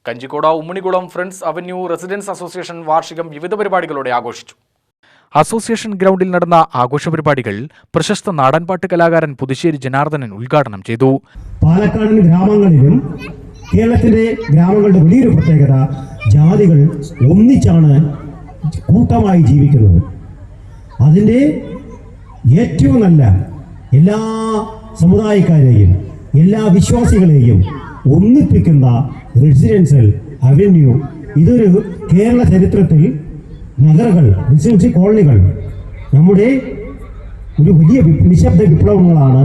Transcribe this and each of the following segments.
Kanjikode Ummanikulam friends avenue residence association വാർഷികം വിവിധ പരിപാടികളോടെ ആഘോഷിച്ചു. അസോസിയേഷൻ ഗ്രൗണ്ടിൽ നടന്ന ആഘോഷ പരിപാടികൾ പ്രശസ്ത നാടൻപാട്ട് കലാകാരൻ പുതുശ്ശേരി ജനാർദ്ദനൻ ഉദ്ഘാടനം ചെയ്തു. പാലക്കാടൻ ഗ്രാമങ്ങളിലും കേരളത്തിലെ ഗ്രാമങ്ങളുടെ വലിയൊരു പ്രത്യേകത, ജാതികൾ ഒന്നിച്ചാണ് കൂട്ടമായി ജീവിക്കുന്നത്. അതിൻ്റെ ഏറ്റവും നല്ല എല്ലാ സമുദായക്കാരെയും എല്ലാ വിശ്വാസികളെയും ഒന്നിപ്പിക്കുന്ന റെസിഡൻഷ്യൽ അവന്യൂ ഇതൊരു കേരള ചരിത്രത്തിൽ നഗരങ്ങൾ, റെസിഡൻഷ്യൽ കോളനികൾ നമ്മുടെ ഒരു വലിയ നിശബ്ദ വിപ്ലവങ്ങളാണ്.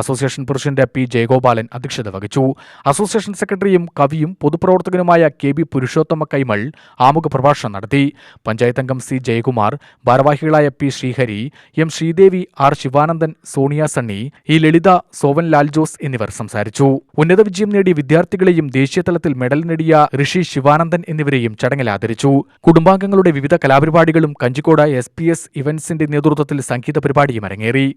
അസോസിയേഷൻ പ്രസിഡന്റ് പി ജയഗോപാലൻ അധ്യക്ഷത വഹിച്ചു. അസോസിയേഷൻ സെക്രട്ടറിയും കവിയും പൊതുപ്രവർത്തകനുമായ കെ ബി പുരുഷോത്തമ കൈമൾ ആമുഖ പ്രഭാഷണം നടത്തി. പഞ്ചായത്ത് അംഗം സി ജയകുമാർ, ഭാരവാഹികളായ P Sreehari, M Sreedevi, R Sivanandan, Sonia Sunny, E Lalitha, Sovan Lal Jose എന്നിവർ സംസാരിച്ചു. ഉന്നത വിജയം നേടിയ വിദ്യാർത്ഥികളെയും ദേശീയതലത്തിൽ മെഡൽ നേടിയ ഋഷി ശിവാനന്ദൻ എന്നിവരെയും ചടങ്ങിൽ ആദരിച്ചു. കുടുംബാംഗങ്ങളുടെ വിവിധ കലാപരിപാടികളും കഞ്ചിക്കോട് SPS ഇവന്റ്സിന്റെ നേതൃത്വത്തിൽ സംഗീത പരിപാടിയും അരങ്ങേറി.